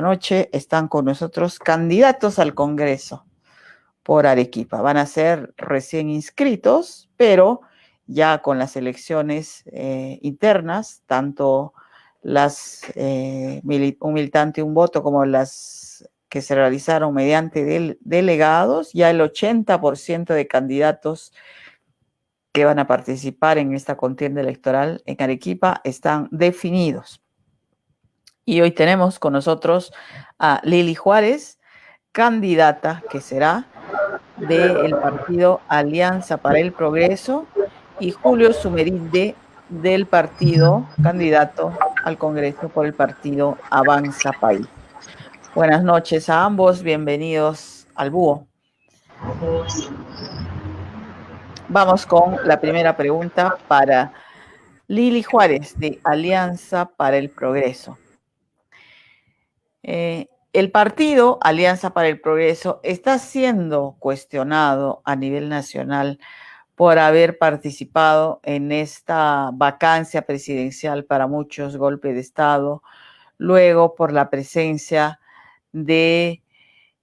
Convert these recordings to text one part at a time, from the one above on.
Noche están con nosotros candidatos al Congreso por Arequipa. Van a ser recién inscritos, pero ya con las elecciones internas, tanto las un militante y un voto como las que se realizaron mediante delegados, ya el 80% de candidatos que van a participar en esta contienda electoral en Arequipa están definidos. Y hoy tenemos con nosotros a Lili Juárez, candidata que será del partido Alianza para el Progreso, y Julio Sumerinde del partido, candidato al Congreso por el partido Avanza País. Buenas noches a ambos, bienvenidos al Búho. Vamos con la primera pregunta para Lili Juárez de Alianza para el Progreso. El partido Alianza para el Progreso está siendo cuestionado a nivel nacional por haber participado en esta vacancia presidencial, para muchos golpe de Estado, luego por la presencia de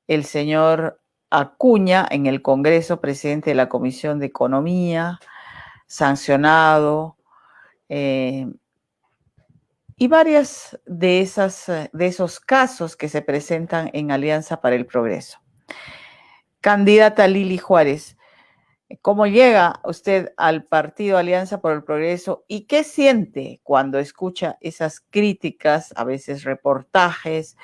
el señor Acuña en el Congreso, presidente de la Comisión de Economía, sancionado, y varias de esos casos que se presentan en Alianza para el Progreso. Candidata Lili Juárez, ¿cómo llega usted al partido Alianza por el Progreso y qué siente cuando escucha esas críticas, a veces reportajes,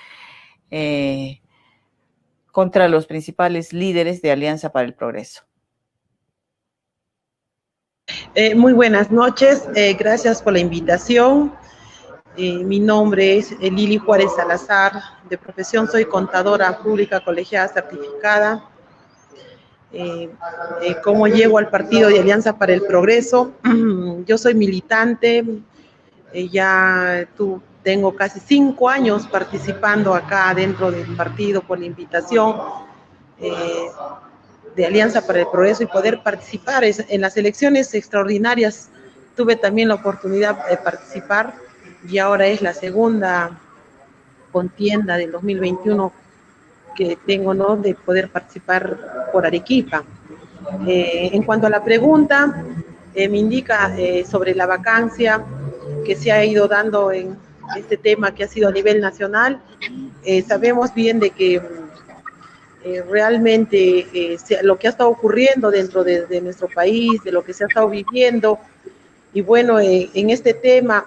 contra los principales líderes de Alianza para el Progreso? Muy buenas noches, gracias por la invitación. Mi nombre es Lili Juárez Salazar, de profesión soy contadora pública colegiada certificada. ¿Cómo llego al partido de Alianza para el Progreso? Yo soy militante, tengo casi 5 años participando acá dentro del partido por la invitación de Alianza para el Progreso y poder participar en las elecciones extraordinarias. Tuve también la oportunidad de participar y ahora es la segunda contienda del 2021 que tengo, ¿no?, de poder participar por Arequipa. En cuanto a la pregunta, me indica sobre la vacancia que se ha ido dando en este tema que ha sido a nivel nacional. Sabemos bien de que realmente lo que ha estado ocurriendo dentro de nuestro país, de lo que se ha estado viviendo, y bueno, en este tema,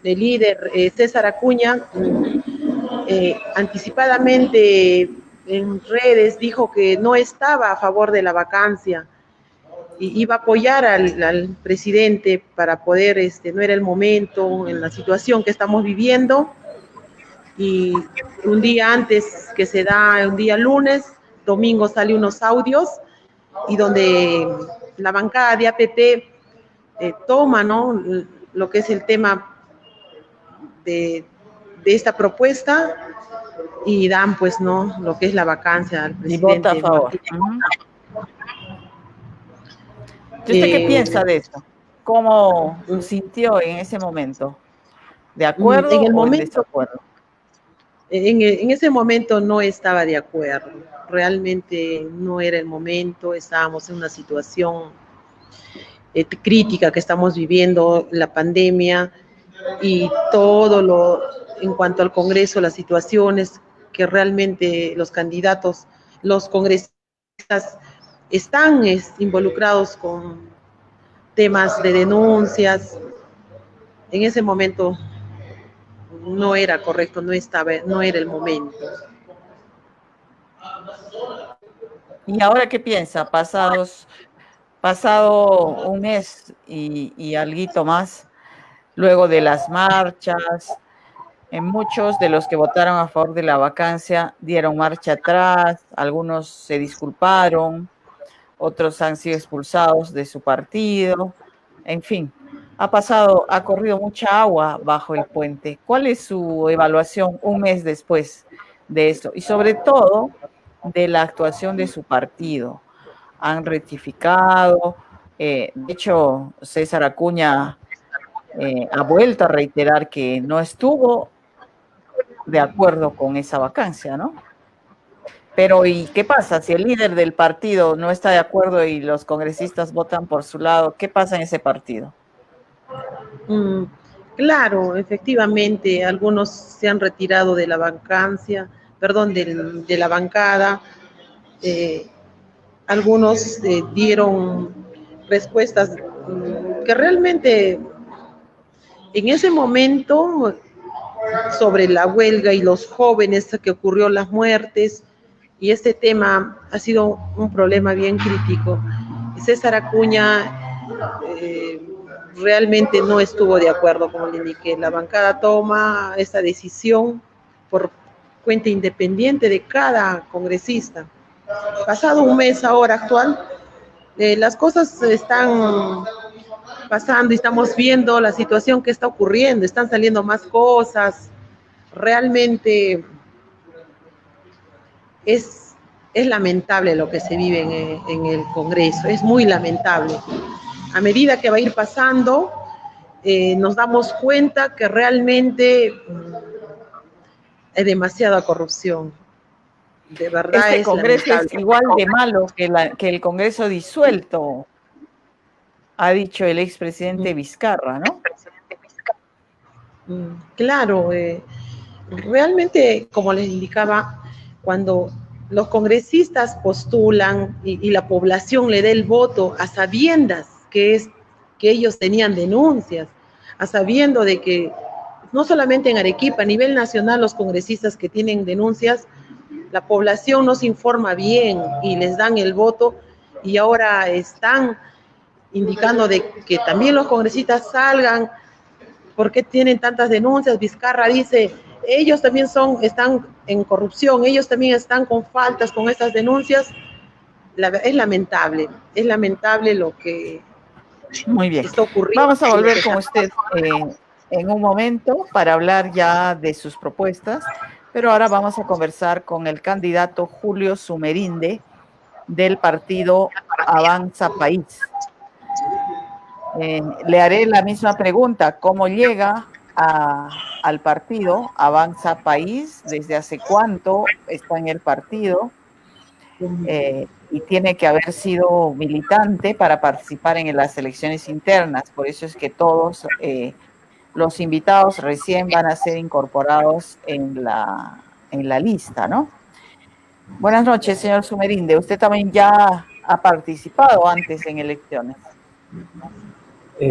el líder César Acuña, anticipadamente en redes dijo que no estaba a favor de la vacancia y iba a apoyar al presidente para poder, no era el momento en la situación que estamos viviendo. Y un día antes que se da, un día lunes, domingo sale unos audios y donde la bancada de APP toma, ¿no?, lo que es el tema de esta propuesta y dan, pues, ¿no?, lo que es la vacancia al presidente. Y vota a favor. ¿Y usted qué piensa de eso? ¿Cómo sintió en ese momento? ¿De acuerdo en el o en momento, desacuerdo? En ese momento no estaba de acuerdo, realmente no era el momento, estábamos en una situación crítica que estamos viviendo, la pandemia y en cuanto al Congreso, las situaciones que realmente los candidatos, los congresistas están involucrados con temas de denuncias. En ese momento no era correcto, no era el momento. ¿Y ahora qué piensa? Pasado un mes y alguito más, luego de las marchas, muchos de los que votaron a favor de la vacancia dieron marcha atrás, algunos se disculparon, otros han sido expulsados de su partido, en fin, ha corrido mucha agua bajo el puente. ¿Cuál es su evaluación un mes después de esto? Y sobre todo, de la actuación de su partido. Han rectificado, de hecho, César Acuña ha vuelto a reiterar que no estuvo de acuerdo con esa vacancia, ¿no? Pero ¿y qué pasa si el líder del partido no está de acuerdo y los congresistas votan por su lado? ¿Qué pasa en ese partido? Mm, claro, efectivamente, algunos se han retirado de la vacancia, perdón, de la bancada, eh, algunos dieron respuestas que realmente en ese momento sobre la huelga y los jóvenes que ocurrió las muertes, y este tema ha sido un problema bien crítico. César Acuña realmente no estuvo de acuerdo, como le indiqué. La bancada toma esta decisión por cuenta independiente de cada congresista. Pasado un mes ahora actual, las cosas están pasando y estamos viendo la situación que está ocurriendo, están saliendo más cosas, realmente es, es lamentable lo que se vive en el Congreso, es muy lamentable. A medida que va a ir pasando, nos damos cuenta que realmente hay demasiada corrupción. De verdad Este es Congreso es lamentable. igual de malo que el Congreso disuelto, ha dicho el expresidente Vizcarra, ¿no? Claro, realmente, como les indicaba, cuando los congresistas postulan y la población le da el voto a sabiendas que ellos tenían denuncias, a sabiendo de que no solamente en Arequipa, a nivel nacional, los congresistas que tienen denuncias, la población no se informa bien y les dan el voto y ahora están indicando de que también los congresistas salgan. ¿Por qué tienen tantas denuncias? Vizcarra dice, ellos también están en corrupción, ellos también están con faltas con estas denuncias. Es lamentable lo que Muy bien. está ocurriendo. Vamos a volver con usted en un momento para hablar ya de sus propuestas, pero ahora vamos a conversar con el candidato Julio Sumerinde del partido Avanza País. Le haré la misma pregunta, ¿cómo llega al partido Avanza País? ¿Desde hace cuánto está en el partido? Y tiene que haber sido militante para participar en las elecciones internas. Por eso es que todos los invitados recién van a ser incorporados en la lista, ¿no? Buenas noches, señor Sumerinde. Usted también ya ha participado antes en elecciones.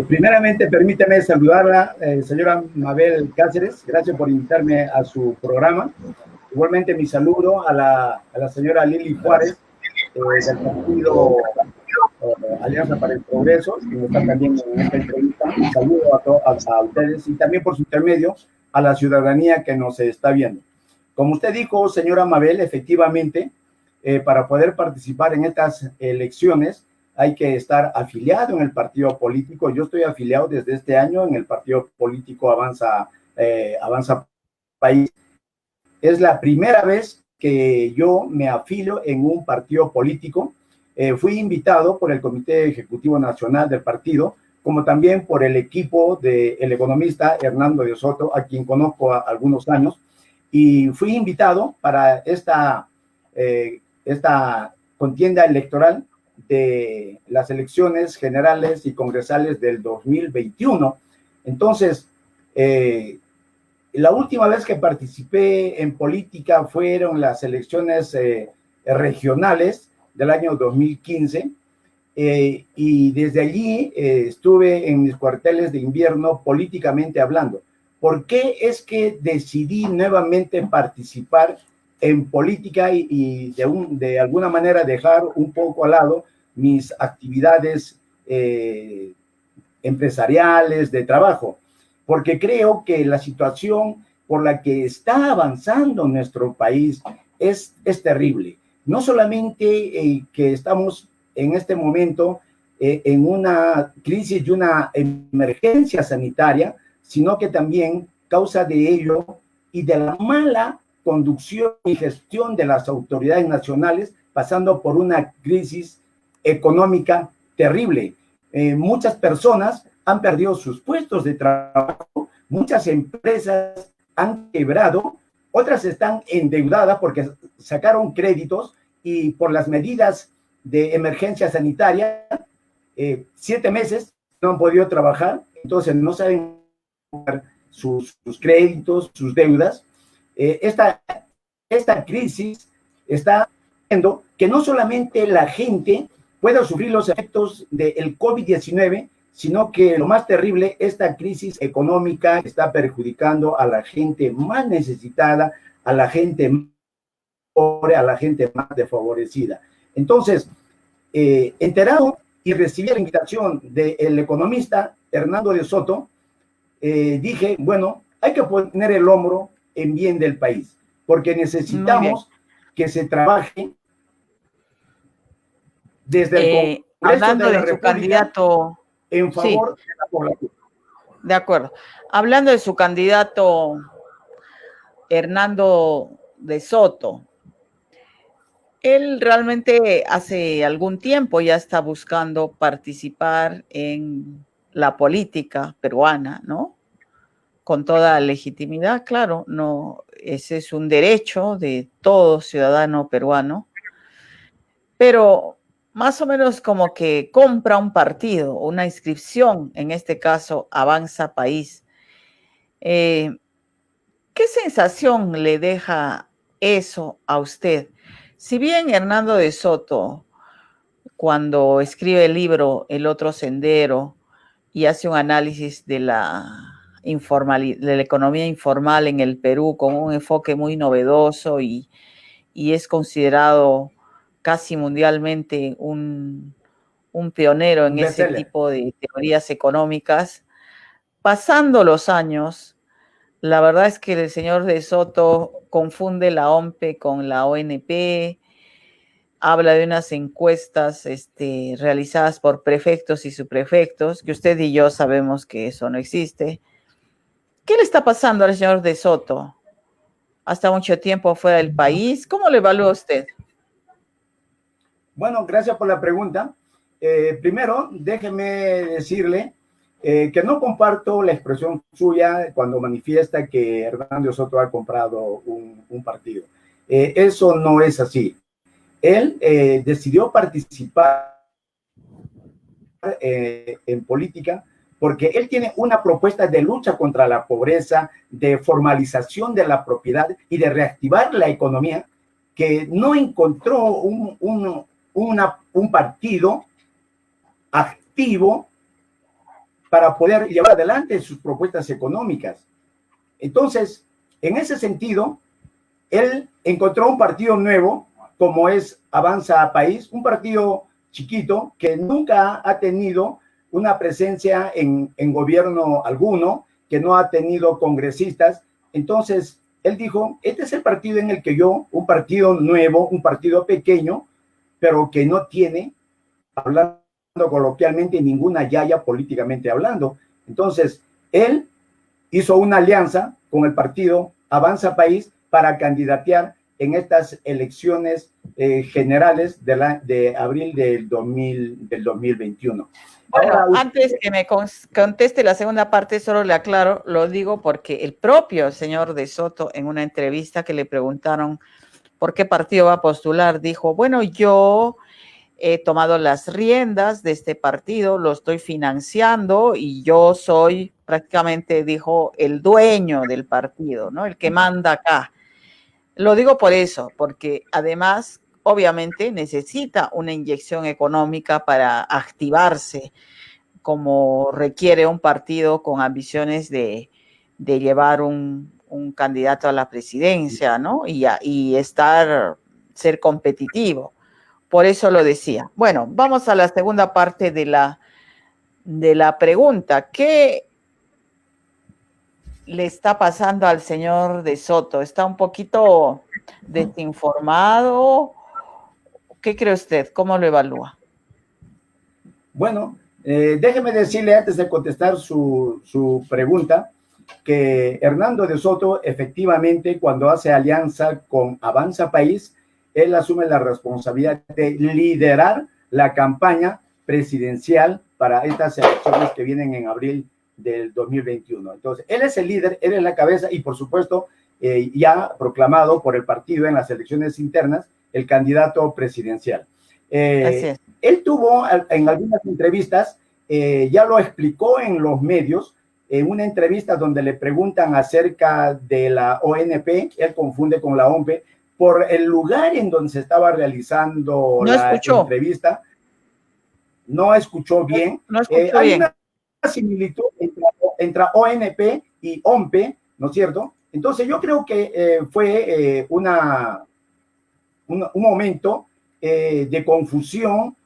Primeramente, permíteme saludarla, señora Mabel Cáceres. Gracias por invitarme a su programa. Igualmente, mi saludo a la señora Lili Juárez, del partido Alianza para el Progreso, que está también en esta entrevista. Un saludo a ustedes y también por su intermedio a la ciudadanía que nos está viendo. Como usted dijo, señora Mabel, efectivamente, para poder participar en estas elecciones, hay que estar afiliado en el partido político. Yo estoy afiliado desde este año en el partido político Avanza País. Es la primera vez que yo me afilio en un partido político. Fui invitado por el Comité Ejecutivo Nacional del partido, como también por el equipo del economista Hernando de Soto, a quien conozco algunos años, y fui invitado para esta contienda electoral de las elecciones generales y congresales del 2021. Entonces, la última vez que participé en política fueron las elecciones regionales del año 2015, y desde allí estuve en mis cuarteles de invierno políticamente hablando. ¿Por qué es que decidí nuevamente participar en política y de alguna manera dejar un poco al lado mis actividades empresariales, de trabajo? Porque creo que la situación por la que está avanzando nuestro país es terrible. No solamente que estamos en este momento en una crisis y una emergencia sanitaria, sino que también causa de ello y de la mala conducción y gestión de las autoridades nacionales, pasando por una crisis económica terrible. Muchas personas han perdido sus puestos de trabajo, muchas empresas han quebrado otras están endeudadas porque sacaron créditos y por las medidas de emergencia sanitaria, 7 meses no han podido trabajar, entonces no saben pagar sus créditos, sus deudas. Esta crisis está haciendo que no solamente la gente pueda sufrir los efectos del COVID-19, sino que lo más terrible, esta crisis económica está perjudicando a la gente más necesitada, a la gente pobre, a la gente más desfavorecida. Entonces, enterado y recibí la invitación del economista Hernando de Soto, dije, bueno, hay que poner el hombro en bien del país, porque necesitamos que se trabaje desde el Congreso hablando de la de su República candidato en favor de la población. De acuerdo. Hablando de su candidato Hernando de Soto, él realmente hace algún tiempo ya está buscando participar en la política peruana, ¿no? Con toda legitimidad, claro, no, ese es un derecho de todo ciudadano peruano, pero más o menos como que compra un partido, una inscripción, en este caso Avanza País. ¿Qué sensación le deja eso a usted? Si bien Hernando de Soto, cuando escribe el libro El otro sendero y hace un análisis de la economía informal en el Perú con un enfoque muy novedoso y es considerado casi mundialmente un pionero en ese tipo de teorías económicas, pasando los años, la verdad es que el señor de Soto confunde la OMPE con la ONP, habla de unas encuestas realizadas por prefectos y subprefectos, que usted y yo sabemos que eso no existe. ¿Qué le está pasando al señor de Soto? Hasta mucho tiempo fuera del país. ¿Cómo lo evalúa usted? Bueno, gracias por la pregunta. Primero, déjeme decirle que no comparto la expresión suya cuando manifiesta que Hernando Soto ha comprado un partido. Eso no es así. Él decidió participar en política porque él tiene una propuesta de lucha contra la pobreza, de formalización de la propiedad y de reactivar la economía, que no encontró un partido activo para poder llevar adelante sus propuestas económicas. Entonces, en ese sentido, él encontró un partido nuevo, como es Avanza País, un partido chiquito que nunca ha tenido una presencia en gobierno alguno, que no ha tenido congresistas. Entonces, él dijo, este es el partido en el que yo, un partido nuevo, un partido pequeño, pero que no tiene, hablando coloquialmente, ninguna yaya políticamente hablando. Entonces, él hizo una alianza con el partido Avanza País para candidatear en estas elecciones generales de abril del 2021. Bueno, ahora, antes que me conteste la segunda parte, solo le aclaro, lo digo porque el propio señor de Soto, en una entrevista que le preguntaron por qué partido va a postular, dijo, bueno, yo he tomado las riendas de este partido, lo estoy financiando y yo soy prácticamente, dijo, el dueño del partido, ¿no? El que manda acá. Lo digo por eso, porque además, obviamente, necesita una inyección económica para activarse, como requiere un partido con ambiciones de llevar un candidato a la presidencia, ¿no? Y ser competitivo. Por eso lo decía. Bueno, vamos a la segunda parte de la pregunta. ¿Qué le está pasando al señor de Soto? ¿Está un poquito desinformado? ¿Qué cree usted? ¿Cómo lo evalúa? Bueno, déjeme decirle antes de contestar su pregunta que Hernando de Soto efectivamente cuando hace alianza con Avanza País, él asume la responsabilidad de liderar la campaña presidencial para estas elecciones que vienen en abril del 2021. Entonces, él es el líder, él es la cabeza y por supuesto ya proclamado por el partido en las elecciones internas el candidato presidencial. Así es. Él tuvo en algunas entrevistas, ya lo explicó en los medios, en una entrevista donde le preguntan acerca de la ONP, él confunde con la OMP, por el lugar en donde se estaba realizando la entrevista. No escuchó bien. No escuchó hay bien. una similitud entre ONP y OMP, ¿no es cierto? Entonces yo creo que fue un momento de confusión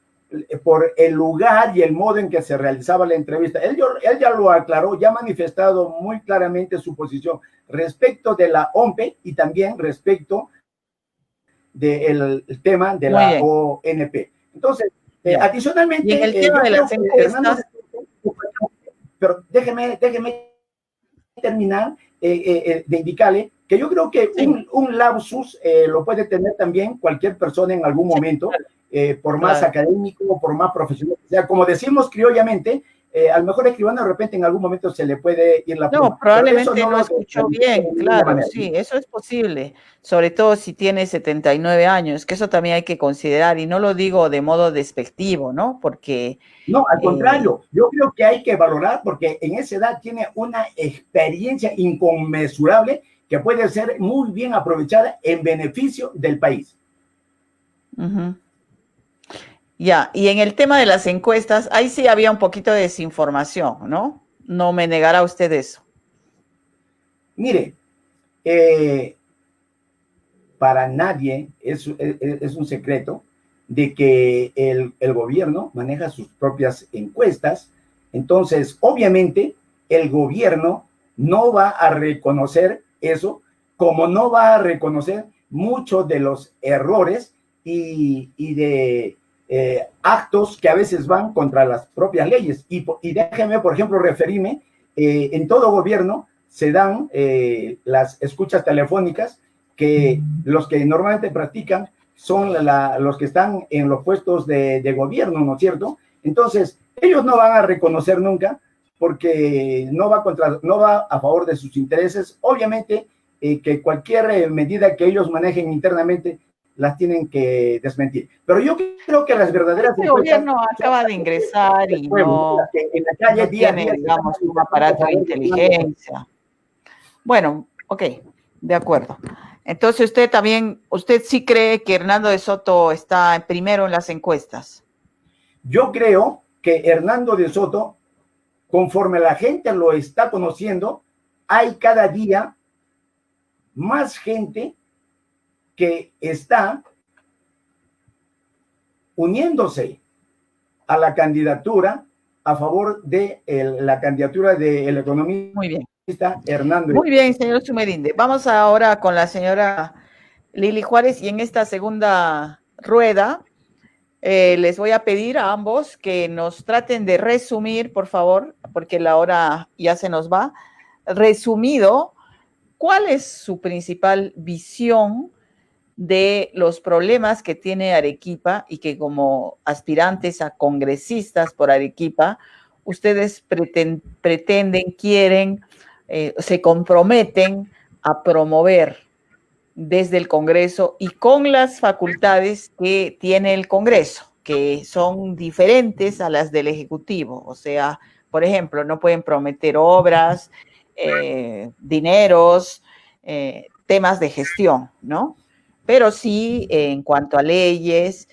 por el lugar y el modo en que se realizaba la entrevista. Él ya lo aclaró, ya ha manifestado muy claramente su posición respecto de la OMP y también respecto del tema de la ONP. Entonces, adicionalmente, y en el tema de las encuestas, pero déjeme terminar de indicarle que yo creo que un lapsus lo puede tener también cualquier persona en algún momento, por más académico, por más profesional. O sea, como decimos criollamente, al mejor escribano de repente en algún momento se le puede ir la pluma. No, probablemente no escuchó bien, claro, sí, eso es posible, sobre todo si tiene 79 años, que eso también hay que considerar, y no lo digo de modo despectivo, ¿no? Porque... No, al contrario, yo creo que hay que valorar porque en esa edad tiene una experiencia inconmensurable que puede ser muy bien aprovechada en beneficio del país. Ya, y en el tema de las encuestas, ahí sí había un poquito de desinformación, ¿no? No me negará usted eso. Mire, para nadie es un secreto de que el gobierno maneja sus propias encuestas. Entonces, obviamente, el gobierno no va a reconocer eso, como no va a reconocer muchos de los errores y de actos que a veces van contra las propias leyes. Y déjeme, por ejemplo, referirme, en todo gobierno se dan las escuchas telefónicas que los que normalmente practican son los que están en los puestos de gobierno, ¿no es cierto? Entonces, ellos no van a reconocer nunca porque no va a favor de sus intereses. Obviamente, que cualquier medida que ellos manejen internamente las tienen que desmentir. Pero yo creo que las verdaderas... Este gobierno acaba de ingresar y no, en la calle no tiene, digamos, un aparato de inteligencia. Bueno, ok, de acuerdo. Entonces usted sí cree que Hernando de Soto está primero en las encuestas. Yo creo que Hernando de Soto, conforme la gente lo está conociendo, hay cada día más gente que está uniéndose a la candidatura a favor de la candidatura del economista. Muy bien. Hernando. Muy bien, señor Zumerinde. Vamos ahora con la señora Lili Juárez y en esta segunda rueda les voy a pedir a ambos que nos traten de resumir, por favor, porque la hora ya se nos va. Resumido, ¿cuál es su principal visión de los problemas que tiene Arequipa y que como aspirantes a congresistas por Arequipa, ustedes pretenden, quieren, se comprometen a promover desde el Congreso y con las facultades que tiene el Congreso, que son diferentes a las del Ejecutivo? O sea, por ejemplo, no pueden prometer obras, dineros, temas de gestión, ¿no? Pero sí en cuanto a leyes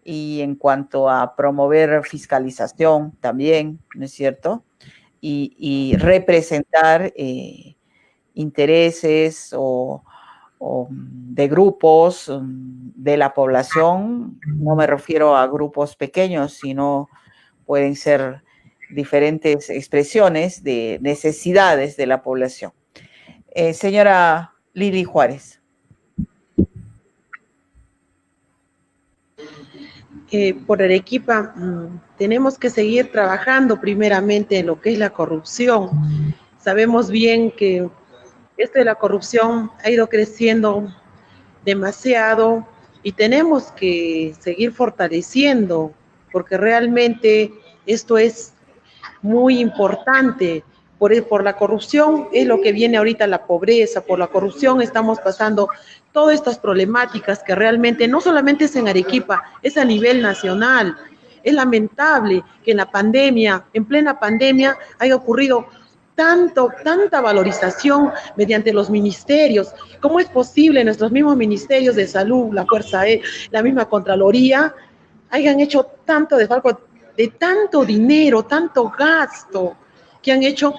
y en cuanto a promover fiscalización también, ¿no es cierto? Y representar intereses o de grupos de la población. No me refiero a grupos pequeños, sino pueden ser diferentes expresiones de necesidades de la población. Señora Lili Juárez. Por Arequipa tenemos que seguir trabajando primeramente en lo que es la corrupción. Sabemos bien que esto de la corrupción ha ido creciendo demasiado y tenemos que seguir fortaleciendo porque realmente esto es muy importante por la corrupción es lo que viene ahorita la pobreza, por la corrupción estamos pasando todas estas problemáticas que realmente no solamente es en Arequipa, es a nivel nacional. Es lamentable que en la pandemia, en plena pandemia, haya ocurrido tanta valorización mediante los ministerios. ¿Cómo es posible nuestros mismos ministerios de salud, la Fuerza E, la misma Contraloría, hayan hecho tanto desfalco de tanto dinero, tanto gasto que han hecho?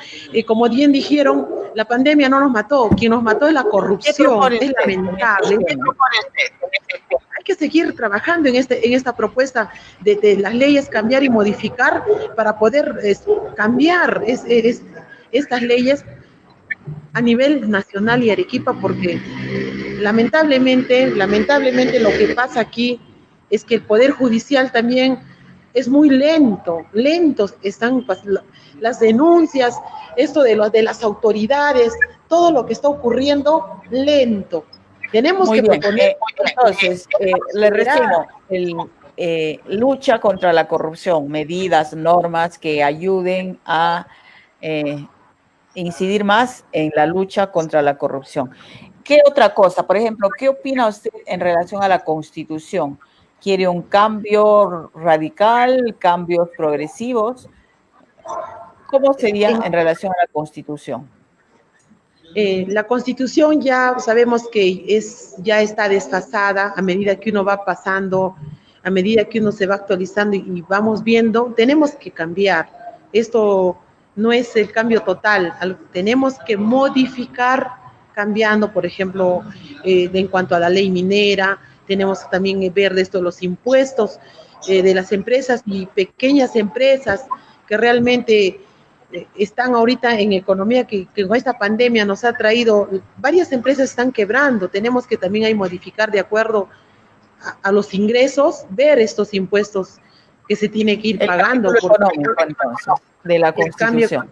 Como bien dijeron, la pandemia no nos mató, quien nos mató es la corrupción, es lamentable. Hay que seguir trabajando en esta propuesta de las leyes, cambiar y modificar para poder cambiar estas leyes a nivel nacional y Arequipa, porque lamentablemente lo que pasa aquí es que el Poder Judicial también es muy lentos están las denuncias, esto de las autoridades, todo lo que está ocurriendo lento. Tenemos Muy que bien. proponer. Entonces, le resumo, lucha contra la corrupción, medidas, normas que ayuden a incidir más en la lucha contra la corrupción. ¿Qué otra cosa? Por ejemplo, ¿qué opina usted en relación a la Constitución? ¿Quiere un cambio radical, cambios progresivos? ¿Cómo sería en relación a la Constitución? La Constitución ya sabemos que ya está desfasada a medida que uno va pasando, a medida que uno se va actualizando y vamos viendo, tenemos que cambiar. Esto no es el cambio total, tenemos que modificar cambiando, por ejemplo, en cuanto a la ley minera, tenemos que también ver de esto los impuestos de las empresas y pequeñas empresas que realmente están ahorita en economía que con esta pandemia nos ha traído, varias empresas están quebrando, tenemos que también ahí modificar de acuerdo a los ingresos, ver estos impuestos que se tiene que ir pagando. Económico, entonces, de la Constitución.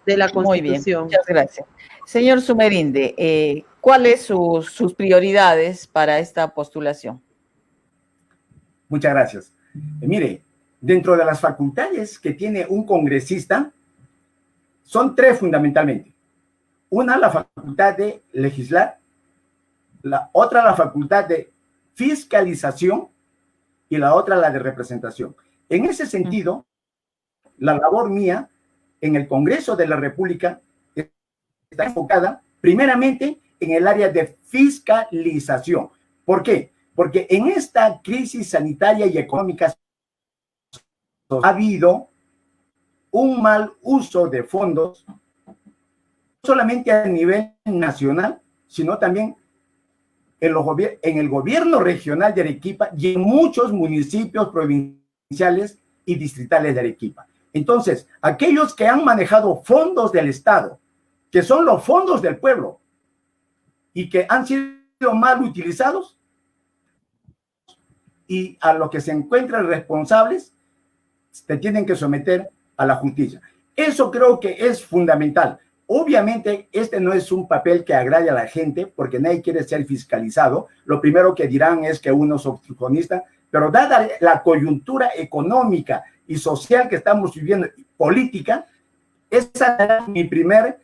De la Constitución. Muy bien, muchas gracias. Señor Sumerinde, ¿cuáles sus prioridades para esta postulación? Muchas gracias. Mire, dentro de las facultades que tiene un congresista, son tres fundamentalmente. Una, la facultad de legislar, la otra, la facultad de fiscalización y la otra, la de representación. En ese sentido, la labor mía en el Congreso de la República está enfocada primeramente en el área de fiscalización. ¿Por qué? Porque en esta crisis sanitaria y económica ha habido un mal uso de fondos, no solamente a nivel nacional, sino también en el gobierno regional de Arequipa y en muchos municipios provinciales y distritales de Arequipa. Entonces, aquellos que han manejado fondos del Estado, que son los fondos del pueblo, y que han sido mal utilizados, y a los que se encuentran responsables, se tienen que someter a la justicia. Eso creo que es fundamental. Obviamente, este no es un papel que agrade a la gente, porque nadie quiere ser fiscalizado. Lo primero que dirán es que uno es obstruccionista, pero dada la coyuntura económica y social que estamos viviendo, política, esa es mi primer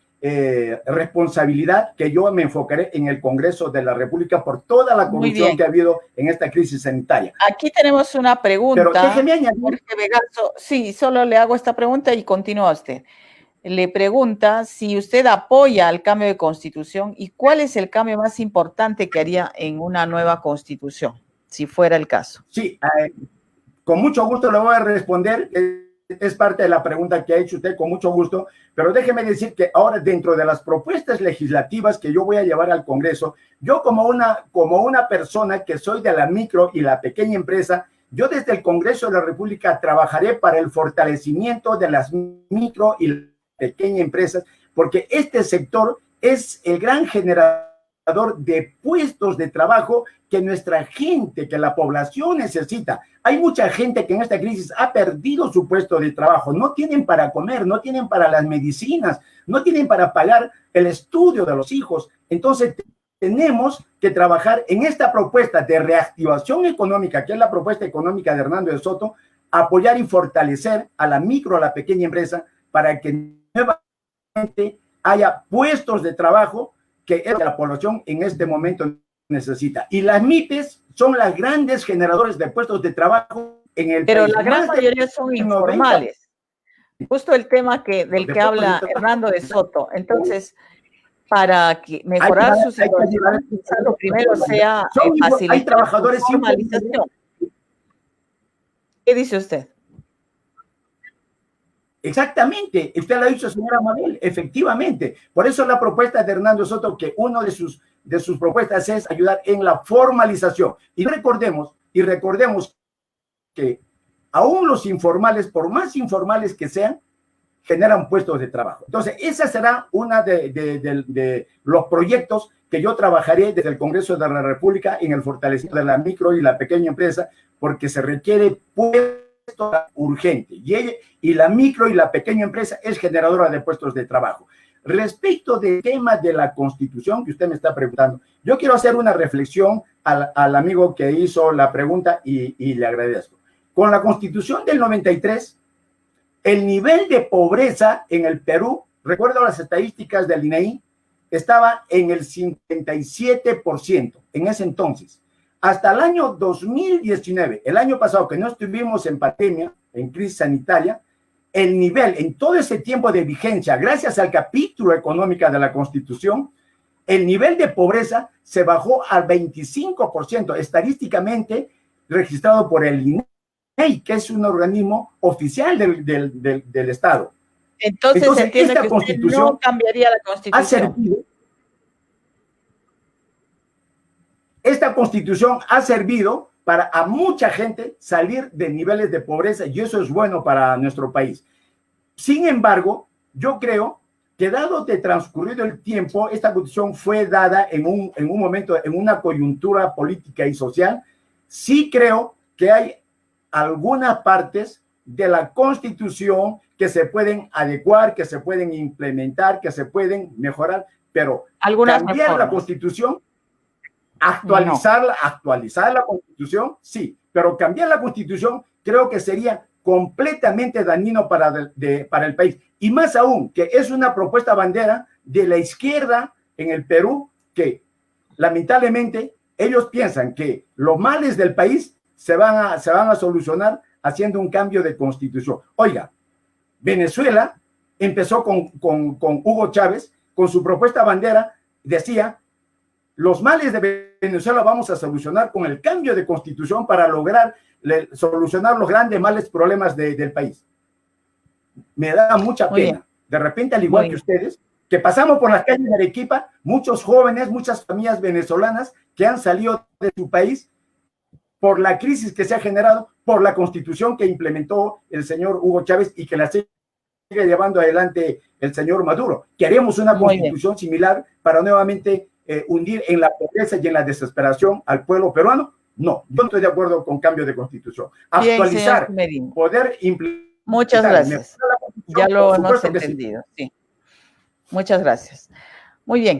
responsabilidad, que yo me enfocaré en el Congreso de la República por toda la corrupción que ha habido en esta crisis sanitaria. Aquí tenemos una pregunta. Pero déjeme añadir. Jorge Vegaso, sí, solo le hago esta pregunta y continúa usted. Le pregunta si usted apoya el cambio de constitución y cuál es el cambio más importante que haría en una nueva constitución, si fuera el caso. Sí, con mucho gusto le voy a responder. Es parte de la pregunta que ha hecho usted, con mucho gusto, pero déjeme decir que ahora, dentro de las propuestas legislativas que yo voy a llevar al Congreso, yo como una persona que soy de la micro y la pequeña empresa, yo desde el Congreso de la República trabajaré para el fortalecimiento de las micro y pequeñas empresas, porque este sector es el gran generador de puestos de trabajo que nuestra gente, que la población necesita. Hay mucha gente que en esta crisis ha perdido su puesto de trabajo, no tienen para comer, no tienen para las medicinas, no tienen para pagar el estudio de los hijos. Entonces tenemos que trabajar en esta propuesta de reactivación económica, que es la propuesta económica de Hernando de Soto, apoyar y fortalecer a la micro, a la pequeña empresa, para que haya puestos de trabajo que la población en este momento necesita. Y las MIPES son las grandes generadores de puestos de trabajo en el Pero país. la gran mayoría son informales. Justo el tema del que habla Hernando de Soto. Entonces, para mejorar su situación, lo primero sea facilitar hay trabajadores su formalización. ¿Qué dice usted? Exactamente, usted lo ha dicho, señora Mabel, efectivamente. Por eso la propuesta de Hernando Soto, que una de sus propuestas es ayudar en la formalización. Y recordemos que aún los informales, por más informales que sean, generan puestos de trabajo. Entonces, esa será una de los proyectos que yo trabajaré desde el Congreso de la República en el fortalecimiento de la micro y la pequeña empresa, porque se requiere puesto urgente. Y la micro y la pequeña empresa es generadora de puestos de trabajo. Respecto del tema de la Constitución que usted me está preguntando, yo quiero hacer una reflexión al amigo que hizo la pregunta y le agradezco. Con la Constitución del 93, el nivel de pobreza en el Perú, recuerdo las estadísticas del INEI, estaba en el 57% en ese entonces. Hasta el año 2019, el año pasado, que no estuvimos en pandemia, en crisis sanitaria, el nivel, en todo ese tiempo de vigencia, gracias al capítulo económico de la Constitución, el nivel de pobreza se bajó al 25%, estadísticamente registrado por el INEI, que es un organismo oficial del Estado. Entonces entiende que usted no cambiaría la Constitución. Esta Constitución ha servido para a mucha gente salir de niveles de pobreza y eso es bueno para nuestro país. Sin embargo, yo creo que dado de transcurrido el tiempo, esta Constitución fue dada en un momento, en una coyuntura política y social. Sí creo que hay algunas partes de la Constitución que se pueden adecuar, que se pueden implementar, que se pueden mejorar, pero cambiar la Constitución, actualizar la Constitución, sí, pero cambiar la Constitución creo que sería completamente dañino para el país. Y más aún, que es una propuesta bandera de la izquierda en el Perú, que lamentablemente ellos piensan que los males del país se van a solucionar haciendo un cambio de Constitución. Oiga, Venezuela empezó con Hugo Chávez, con su propuesta bandera, decía: los males de Venezuela vamos a solucionar con el cambio de Constitución para lograr solucionar los grandes males problemas del país. Me da mucha pena. De repente, al igual que ustedes, que pasamos por las calles de Arequipa, muchos jóvenes, muchas familias venezolanas que han salido de su país por la crisis que se ha generado, por la Constitución que implementó el señor Hugo Chávez y que la sigue llevando adelante el señor Maduro. Queremos una Constitución similar para nuevamente hundir en la pobreza y en la desesperación al pueblo peruano. No, yo no estoy de acuerdo con cambio de Constitución. Actualizar, poder implementar. Muchas gracias. Ya lo hemos entendido. Sí. Muchas gracias. Muy bien.